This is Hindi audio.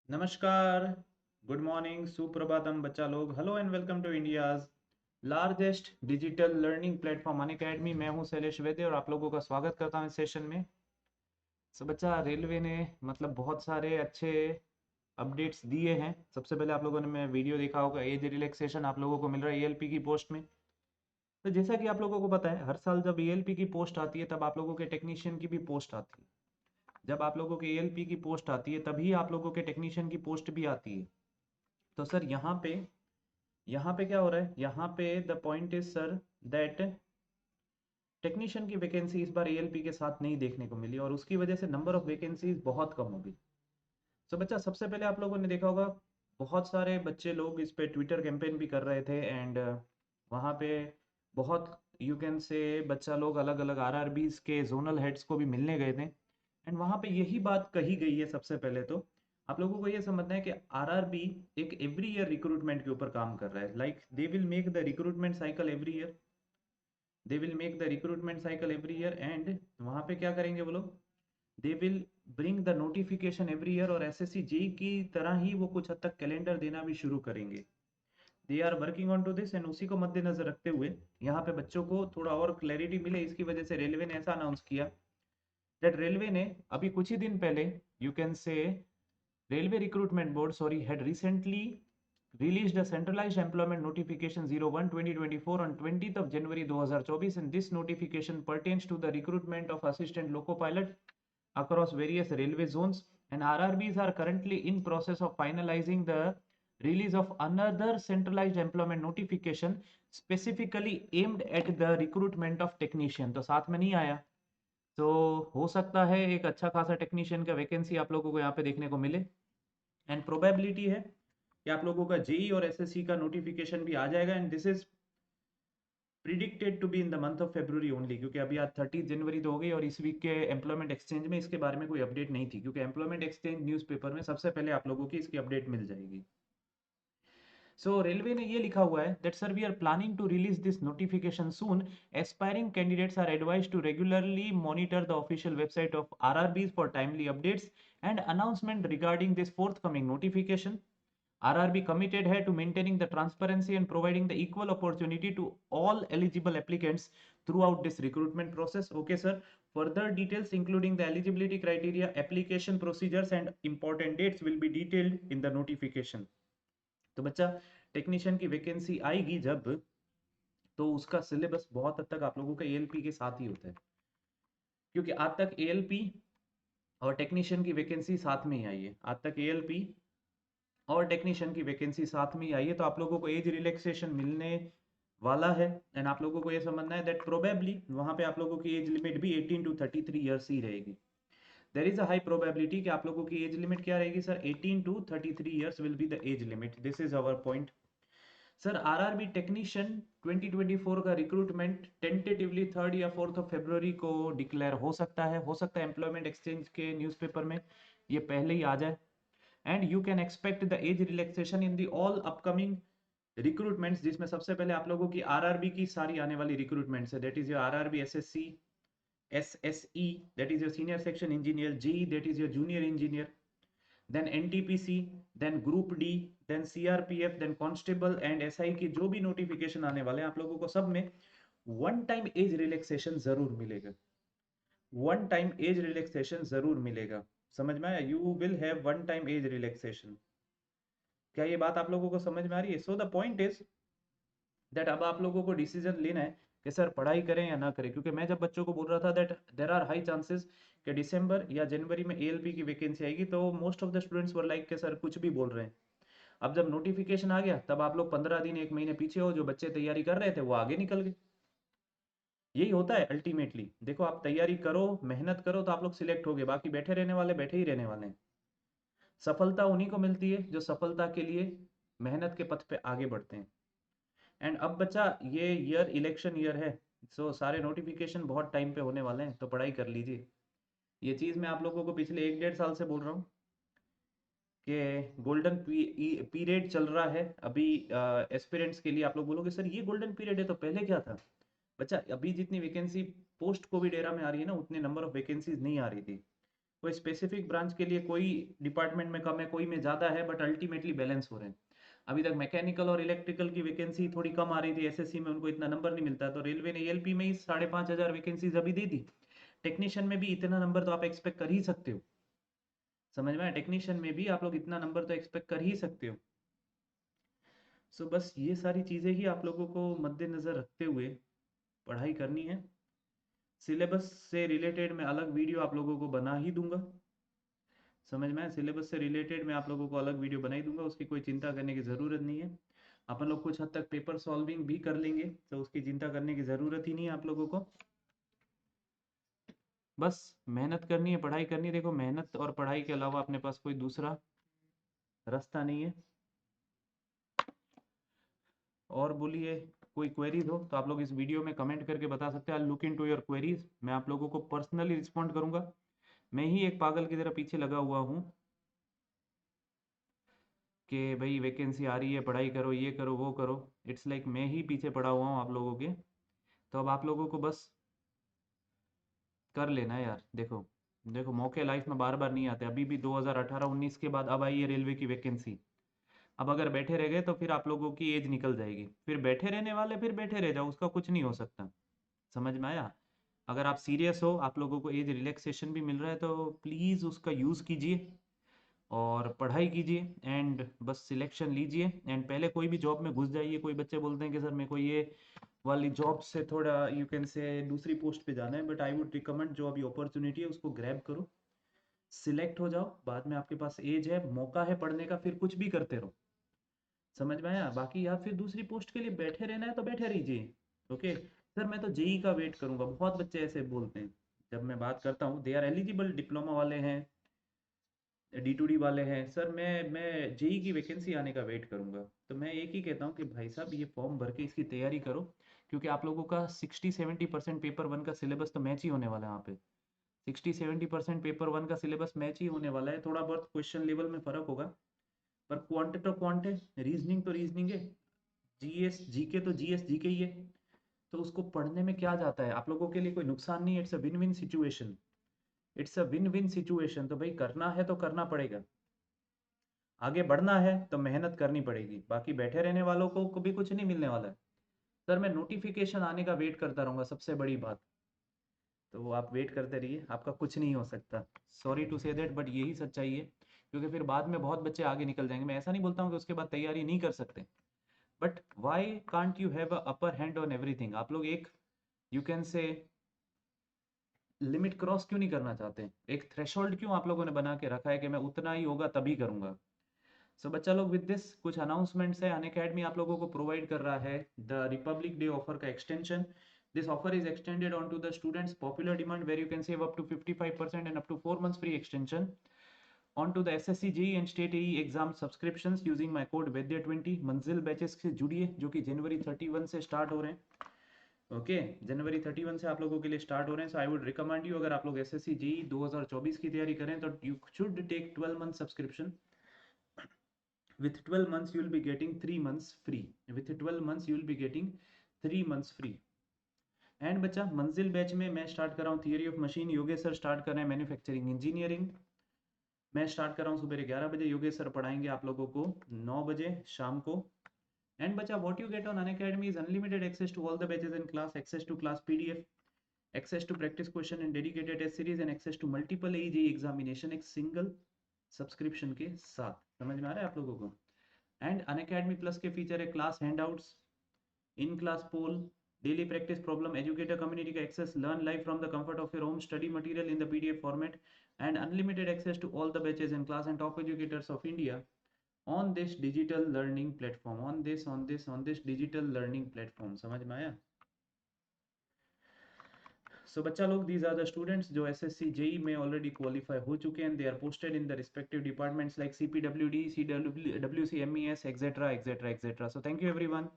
नमस्कार, गुड मॉर्निंग, सुप्रभातम बच्चा लोग। Hello and welcome to India's largest digital learning platform Unacademy. मैं हूं शैलेश वैद्य और आप लोगों का स्वागत करता हूं इस सेशन में। बच्चा, रेलवे ने बहुत सारे अच्छे अपडेट्स दिए हैं। सबसे पहले आप लोगों ने मैं वीडियो देखा होगा, एज रिलैक्सेशन आप लोगों को मिल रहा है ईएलपी की पोस्ट में। तो जैसा कि आप लोगों को पता है, हर साल जब ईएलपी की पोस्ट आती है तब आप लोगों के टेक्नीशियन की भी पोस्ट आती है। जब आप लोगों के ईएलपी की पोस्ट आती है तभी आप लोगों के टेक्नीशियन की पोस्ट भी आती है। तो सर यहाँ पे क्या हो रहा है, यहाँ पे the point is sir that technician की वैकेंसी इस बार एएलपी के साथ नहीं देखने को मिली और उसकी वजह से नंबर ऑफ वैकेंसीज बहुत कम हो गई। तो बच्चा, सबसे पहले आप लोगों ने देखा होगा, बहुत सारे बच्चे लोग इस पे ट्विटर कैंपेन भी कर रहे थे एंड वहाँ पे बहुत यू कैन से बच्चा लोग अलग अलग आरआरबीज के जोनल हेड्स को भी मिलने गए थे एंड वहाँ पे यही बात कही गई है। सबसे पहले तो आप लोगों को ये समझना है कि आरआरबी एक एवरी ईयर रिक्रूटमेंट के ऊपर काम कर रहा है। Like they will make the recruitment cycle every year, they will make the recruitment cycle every year and वहाँ पे क्या करेंगे वो लोग, they will bring the notification every year और एसएससी जेई की तरह ही वो कुछ हद तक कैलेंडर देना भी शुरू करेंगे। They are working on to this and उसी को मद्देनजर रखते हुए यहाँ पे बच्चों को थोड़ा और क्लैरिटी मिले, इसकी वजह से रेलवे ने ऐसा अनाउंस किया दैट रेलवे ने अभी कुछ ही दिन पहले, you can say Railway Recruitment Board, sorry, had recently released a centralized employment notification 01/2024 on 20th of January 2024, and this notification pertains to the recruitment of assistant loco pilot across various railway zones, and RRBs are currently in process of finalizing the release of another centralized employment notification specifically aimed at the recruitment of technician। तो साथ में नहीं आया, तो हो सकता है एक अच्छा खासा टेक्नीशियन का वैकेंसी आप लोगों को यहाँ पे देखने को मिले एंड प्रोबेबिलिटी है कि आप लोगों का जेई और एसएससी का नोटिफिकेशन भी आ जाएगा and this is predicted to be in the month of February only, क्योंकि अभी आज 30 जनवरी तो हो गई और इस वीक के एम्प्लॉयमेंट एक्सचेंज में इसके बारे में कोई अपडेट नहीं थी, क्योंकि एम्प्लॉयमेंट एक्सचेंज न्यूज़पेपर में सबसे पहले आप लोगों की इसकी अपडेट मिल जाएगी। सो रेलवे ने ये लिखा हुआ है that sir we are planning to release this notification soon, aspiring candidates are advised to regularly monitor the official website of RRBs for timely updates and announcement regarding this forthcoming notification. RRB committed है to maintaining the transparency and providing the equal opportunity to all eligible applicants throughout this recruitment process. Okay, sir. Further details including the eligibility criteria, application procedures and important dates will be detailed in the notification. तो बच्चा, टेक्नीशियन की वैकेंसी आएगी जब, तो उसका सिलेबस बहुत हद तक आप लोगों का एएलपी के साथ ही होता है, क्योंकि आज तक एएलपी और टेक्नीशियन की वैकेंसी साथ में ही आई है। आज तक एएलपी और टेक्नीशियन की वैकेंसी साथ में ही आई है, तो आप लोगों को एज रिलैक्सेशन मिलने वाला है एंड आप लोगों को ये समझना है दैट प्रोबेबली वहाँ पे आप लोगों की एज लिमिट भी 18 टू 33 ईयर्स ही रहेगी। There is a high probability कि आप लोगों की एज लिमिट क्या रहेगी sir, 18 to 33 years will be the age limit. This is our point. Sir RRB technician 2024 का रिक्रूटमेंट टेंटेटिवली 3rd या 4th ऑफ फरवरी को डिक्लेयर हो सकता है एम्प्लॉयमेंट एक्सचेंज के न्यूज़पेपर में ये पहले ही आ जाए and you can expect the age relaxation in the all upcoming recruitments, जिसमें सबसे पहले आप लोगों की आरआरबी की सारी आने वाली रिक्रूटमेंट्स है। That is your RRB SSC, SSE, that is your senior section engineer, JE that is your junior engineer, then NTPC, then group D, then CRPF, then constable and SI की जो भी नोटिफिकेशन आने वाले हैं, आप लोगों को सब में वन टाइम एज रिलैक्सेशन जरूर मिलेगा। वन टाइम एज रिलैक्सेशन जरूर मिलेगा, समझ में आया? You will have one time age relaxation. क्या ये बात आप लोगों को समझ में आ रही है? So the point is that अब आप लोगों को डिसीजन लेना है कि सर पढ़ाई करें या ना करें, क्योंकि मैं जब बच्चों को बोल रहा था that there are high chances कि दिसंबर या जनवरी में एएलपी की वैकेंसी आएगी, तो most of the students were like कि सर कुछ भी बोल रहे हैं। अब जब नोटिफिकेशन आ गया तब आप लोग 15 दिन 1 महीने पीछे हो, जो बच्चे तैयारी कर रहे थे वो आगे निकल गए। यही होता है अल्टीमेटली। देखो, आप तैयारी करो, मेहनत करो तो आप लोग सिलेक्ट हो गए, बाकी बैठे रहने वाले बैठे ही रहने वाले हैं। सफलता उन्हीं को मिलती है जो सफलता के लिए मेहनत के पथ पे आगे बढ़ते हैं। एंड अब बच्चा, ये ईयर इलेक्शन ईयर है, सो सारे नोटिफिकेशन बहुत टाइम पे होने वाले हैं, तो पढ़ाई कर लीजिए। ये चीज़ मैं आप लोगों को पिछले 1 डेढ़ साल से बोल रहा हूँ कि गोल्डन पीरियड चल रहा है अभी एस्पिरेंट्स के लिए। आप लोग बोलोगे सर ये गोल्डन पीरियड है तो पहले क्या था? बच्चा, अभी जितनी वैकेंसी पोस्ट कोविड एरा में आ रही है ना, उतने नंबर ऑफ वैकेंसीज नहीं आ रही थी। कोई स्पेसिफिक ब्रांच के लिए कोई डिपार्टमेंट में कम है, कोई में ज़्यादा है, बट अल्टीमेटली बैलेंस हो रहे हैं। अभी तक मैकेनिकल और इलेक्ट्रिकल की वैकेंसी थोड़ी कम आ रही थी, एसएससी में उनको इतना नंबर नहीं मिलता, तो रेलवे ने एएलपी में ही 5,500 वैकेंसीज अभी दे दी। टेक्नीशियन में भी इतना नंबर तो आप एक्सपेक्ट कर ही सकते हो, समझ में आया? टेक्नीशियन में भी आप लोग इतना नंबर तो एक्सपेक्ट कर ही सकते हो। सो बस ये सारी चीज़ें ही आप लोगों को मद्देनज़र रखते हुए पढ़ाई करनी है। सिलेबस से रिलेटेड मैं अलग वीडियो आप लोगों को बना ही दूंगा, समझ में आया? सिलेबस से रिलेटेड मैं आप लोगों को अलग वीडियो बना ही दूंगा, उसकी कोई चिंता करने की ज़रूरत नहीं है। अपन लोग कुछ हद तक पेपर सॉल्विंग भी कर लेंगे, तो उसकी चिंता करने की ज़रूरत ही नहीं है आप लोगों को। बस मेहनत करनी है, पढ़ाई करनी है। देखो, मेहनत और पढ़ाई के अलावा अपने पास कोई दूसरा रास्ता नहीं है। और बोलिए, कोई क्वेरीज हो तो आप लोग इस वीडियो में कमेंट करके बता सकते हैं। I look into your queries, मैं आप लोगों को पर्सनली रिस्पॉन्ड करूंगा। मैं ही एक पागल की तरह पीछे लगा हुआ हूँ कि भाई वैकेंसी आ रही है, पढ़ाई करो, ये करो, वो करो। इट्स लाइक मैं ही पीछे पड़ा हुआ हूँ आप लोगों के। तो अब आप लोगों को बस कर लेना है यार। देखो देखो, मौके लाइफ में बार बार नहीं आते। अभी भी 2018-19 के बाद अब आई है रेलवे की वैकेंसी। अब अगर बैठे रह गए तो फिर आप लोगों की एज निकल जाएगी। फिर बैठे रहने वाले फिर बैठे रह जाओ, उसका कुछ नहीं हो सकता, समझ में आया? अगर आप सीरियस हो, आप लोगों को एज रिलैक्सेशन भी मिल रहा है, तो प्लीज़ उसका यूज़ कीजिए और पढ़ाई कीजिए एंड बस सिलेक्शन लीजिए एंड पहले कोई भी जॉब में घुस जाइए। कोई बच्चे बोलते हैं कि सर मेरे को ये वाली जॉब से थोड़ा यू कैन से दूसरी पोस्ट पे जाना है, बट आई वुड रिकमेंड जो अभी अपॉर्चुनिटी है उसको ग्रैब करो, सिलेक्ट हो जाओ। बाद में आपके पास एज है, मौका है पढ़ने का, फिर कुछ भी करते रहो, समझ में आया? बाकी या फिर दूसरी पोस्ट के लिए बैठे रहना है तो बैठे रहिए। ओके सर, मैं तो जेई का वेट करूंगा, बहुत बच्चे ऐसे बोलते हैं। जब मैं बात करता हूँ, दे आर एलिजिबल, डिप्लोमा वाले हैं, D2D वाले हैं, सर मैं जेई की वैकेंसी आने का वेट करूंगा। तो मैं एक ही कहता हूँ कि भाई साहब ये फॉर्म भर के इसकी तैयारी करो, क्योंकि आप लोगों का 60-70% पेपर वन का सिलेबस तो मैच ही होने वाला है यहाँ पे। 60-70% पेपर वन का सिलेबस मैच ही होने वाला है, थोड़ा बहुत क्वेश्चन लेवल में फ़र्क होगा, पर क्वांटे तो क्वांटे, रीजनिंग तो रीजनिंग है, जीएस जीके तो जीएस जीके ही है। तो उसको पढ़ने में क्या जाता है, आप लोगों के लिए कोई नुकसान नहीं है। It's a win win situation, it's a win win situation. तो भाई करना है तो करना पड़ेगा, आगे बढ़ना है तो मेहनत करनी पड़ेगी। बाकी बैठे रहने वालों को भी कुछ नहीं मिलने वाला है। सर मैं नोटिफिकेशन आने का वेट करता रहूँगा, सबसे बड़ी बात। तो आप वेट करते रहिए, आपका कुछ नहीं हो सकता। Sorry to say that, but यही सच्चाई है, क्योंकि फिर बाद में बहुत बच्चे आगे निकल जाएंगे। मैं ऐसा नहीं बोलता हूँ कि उसके बाद तैयारी नहीं कर सकते, but why can't you have a upper hand on everything? आप लोग एक you can say limit cross क्यों नहीं करना चाहते? एक थ्रेशोल्ड क्यों आप लोगों ने बना के रखा है कि मैं उतना ही होगा तभी करूंगा? सो बच्चा लोग, विद दिस कुछ अनाउंसमेंट्स है। अनअकैडमी आप लोगों को प्रोवाइड कर रहा है द रिपब्लिक डे ऑफर का extension. This offer is extended on to the students popular demand, where you can save up to 55% and up to 4 months free extension on to the SSC JEE and State AE exam subscriptions using my code Vaidya20। मंजिल बैचेस से जुड़िए, जो कि जनवरी 31 से स्टार्ट हो रहे हैं। ओके जनवरी 31 से आप लोगों के लिए स्टार्ट हो रहे हैं। सो आई वुड रिकमेंड यू, अगर आप लोग एसएससी जेई 2024 की तैयारी करें तो you should take 12 month subscription. With 12 months you will be getting 3 months free, with 12 months you will be getting 3 months free। And बच्चा, मंजिल बैच में मैं स्टार्ट कर रहा हूँ theory of machine, Yogesh sir start कर रहे हैं मैन्युफैक्चरिंग इंजीनियरिंग। मैं स्टार्ट कर रहा हूँ सुबह 11 बजे, योगेश सर पढ़ाएंगे आप लोगों को 9 बजे शाम को। एंड बच्चा, what you get on Unacademy is unlimited access to all the batches and class, access to class PDF, access to practice question and dedicated test series and access to multiple AE examination एक सिंगल सब्सक्रिप्शन के साथ। समझ में आ रहा है आप लोगों को? एंड अनअकैडमी प्लस के फीचर है class handouts, in class poll, daily practice problem, educator community का access, learn live from the comfort of your home, study material in the PDF format and unlimited access to all the batches in class and top educators of India on this digital learning platform, on this digital learning platform। समझ में आया? सो बच्चा लोग, दीज आर द स्टूडेंट्स जो एसएससी जेई में ऑलरेडी क्वालिफाई हो चुके हैं। They are posted in the respective departments like CPWD, CWC, MES, etcetera etcetera etcetera. So thank you everyone.